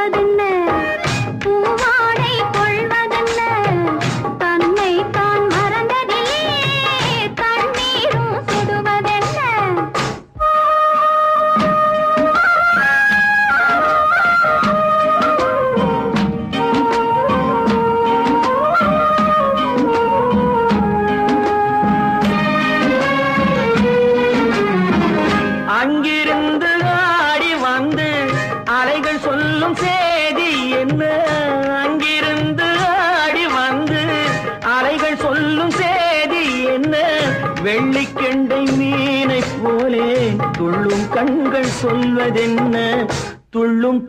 சொல்வதென்ன பூவாடை கொள்வதென்ன தன்னை தான் மறந்ததிலே தண்ணீரும் சுடுவதென்ன அங்கிருந்து ஆடி வந்து அலைகள் சொல்லும் செய்தி என்ன அங்கிருந்து ஆடி வந்து அலைகள் சொல்லும் செய்தி என்ன வெள்ளிக்கெண்டை மீனை போலே துள்ளும் கண்கள் சொல்வதென்ன துள்ளும்